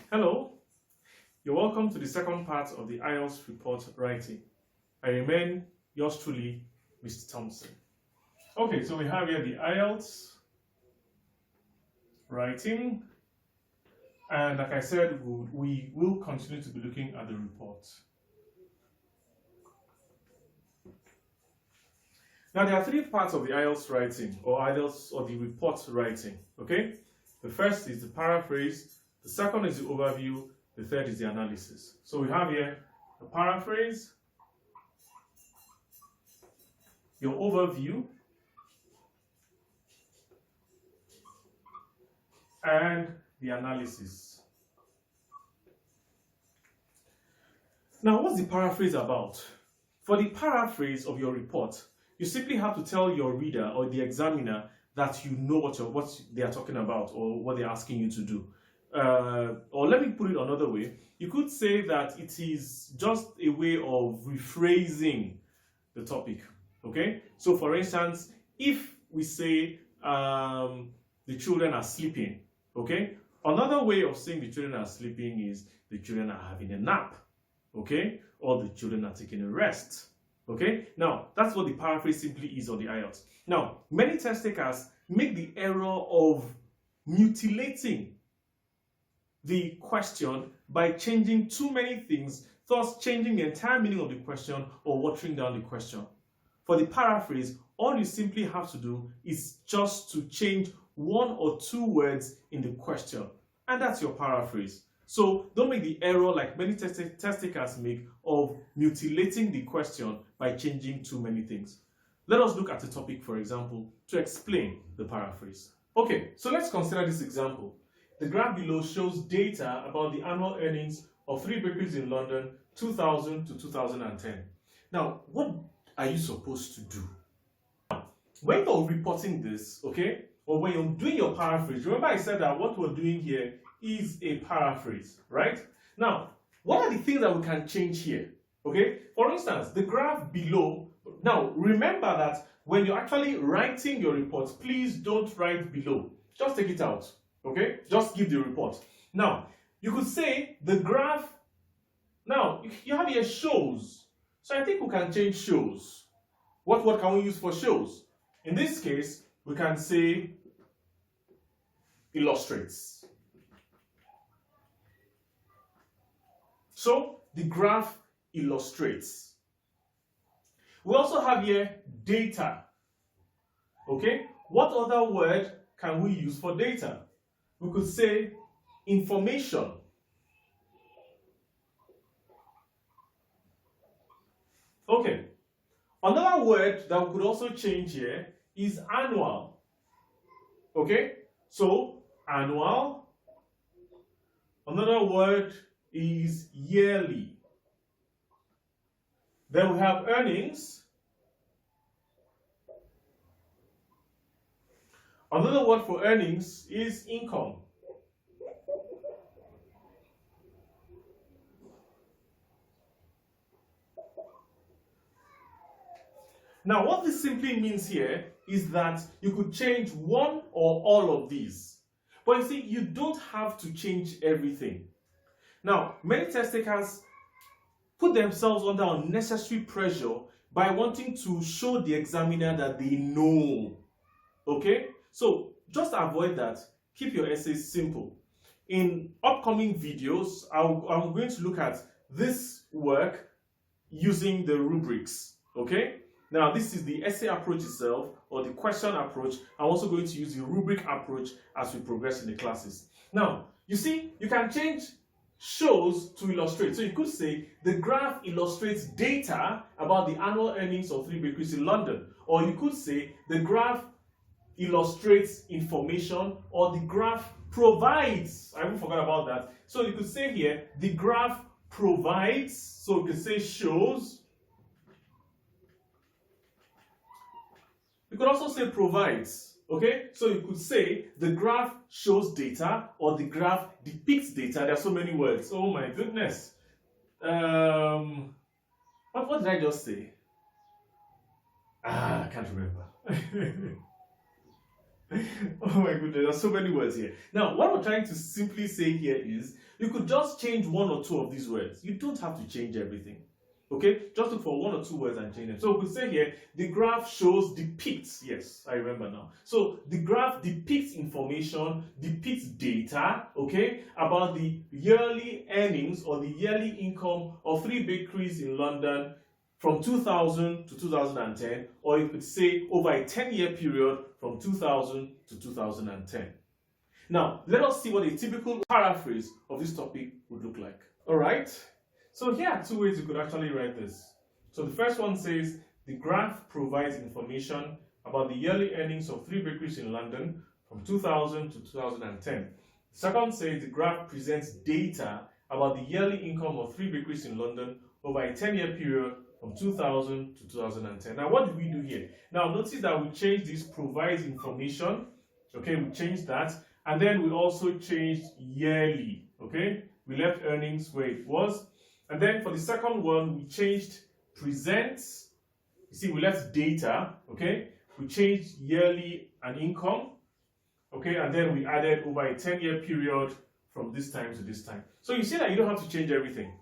Hello, you're welcome to the second part of the IELTS report writing. I remain yours truly, Mr. Thompson. Okay, so we have here the IELTS writing, and like I said, we will continue to be looking at the report. Now, there are three parts of the IELTS writing, or IELTS or the report writing. Okay, the first is the paraphrase, the second is the overview, the third is the analysis. So we have here the paraphrase, your overview, and the analysis. Now, what's the paraphrase about? For the paraphrase of your report, you simply have to tell your reader or the examiner that you know what they are talking about or what they're asking you to do. Or let me put it another way. You could say that it is just a way of rephrasing the topic. Okay? So for instance, if we say the children are sleeping, okay? Another way of saying the children are sleeping is the children are having a nap, okay? Or the children are taking a rest. Okay, now that's what the paraphrase simply is on the IELTS. Now, many test takers make the error of mutilating the question by changing too many things, thus changing the entire meaning of the question or watering down the question. For the paraphrase, all you simply have to do is just to change one or two words in the question, and that's your paraphrase. So don't make the error like many test takers make of mutilating the question by changing too many things. Let us look at a topic, for example, to explain the paraphrase. Okay, so let's consider this example. The graph below shows data about the annual earnings of 3 bakeries in London 2000 to 2010. Now, what are you supposed to do? When you're reporting this, okay, or when you're doing your paraphrase, remember I said that what we're doing here is a paraphrase, right? Now, what are the things that we can change here? Okay, for instance, the graph below. Now, remember that when you're actually writing your report, please don't write below. Just take it out, okay? Just give the report. Now, you could say the graph, now, you have here shows. So I think we can change shows. What word can we use for shows? In this case, we can say illustrates. So the graph illustrates. We also have here data. Okay, what other word can we use for data? We could say information. Okay, another word that we could also change here is annual. Okay, so annual. Another word is yearly. Then we have earnings. Another word for earnings is income. Now, what this simply means here is that you could change one or all of these. But you see, you don't have to change everything. Now, many test takers put themselves under unnecessary pressure by wanting to show the examiner that they know. Okay? So, just avoid that. Keep your essays simple. In upcoming videos, I'm going to look at this work using the rubrics. Okay? Now, this is the essay approach itself, or the question approach. I'm also going to use the rubric approach as we progress in the classes. Now, you see, you can change shows to illustrate. So you could say the graph illustrates data about the annual earnings of 3 bakeries in London. Or you could say the graph illustrates information, or the graph provides. I even forgot about that. So you could say here the graph provides. So you could say shows. You could also say provides. Okay, so you could say the graph shows data or the graph depicts data. There are so many words. Oh my goodness. What did I just say? I can't remember. Oh my goodness, there's so many words here. Now, what we're trying to simply say here is you could just change one or two of these words. You don't have to change everything. Okay, just look for one or two words and change them. So we say here the graph shows, depicts. Yes, I remember now. So the graph depicts information, depicts data, okay, about the yearly earnings or the yearly income of 3 bakeries in London from 2000 to 2010, or you could say over a 10-year period from 2000 to 2010. Now, let us see what a typical paraphrase of this topic would look like. All right. So here are two ways you could actually write this. So the first one says the graph provides information about the yearly earnings of 3 bakeries in London from 2000 to 2010. The second says the graph presents data about the yearly income of 3 bakeries in London over a 10-year period from 2000 to 2010. Now, what did we do here? Now, notice that we changed this provides information. Okay, we changed that. And then we also changed yearly. Okay, we left earnings where it was. And then for the second one, we changed presents. You see, we left data, okay? We changed yearly and income, okay? And then we added over a 10-year period from this time to this time. So you see that you don't have to change everything,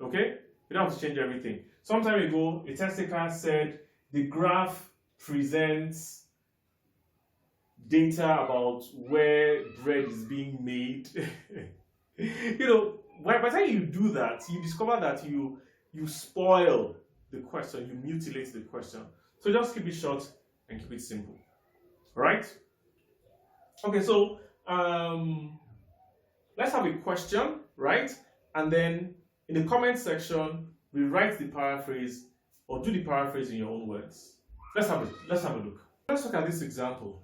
okay? You don't have to change everything. Some time ago, a test taker said the graph presents data about where bread is being made. You know, by the time you do that, you discover that you spoil the question, you mutilate the question. So just keep it short and keep it simple. Right? Okay, so let's have a question, right? And then in the comment section, we write the paraphrase or do the paraphrase in your own words. Let's have a look. Let's look at this example.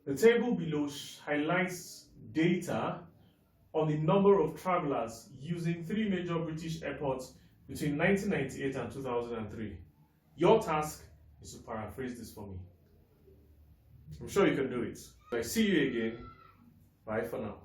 The table below highlights data on the number of travelers using 3 major British airports between 1998 and 2003. Your task is to paraphrase this for me. I'm sure you can do it. So I see you again. Bye for now.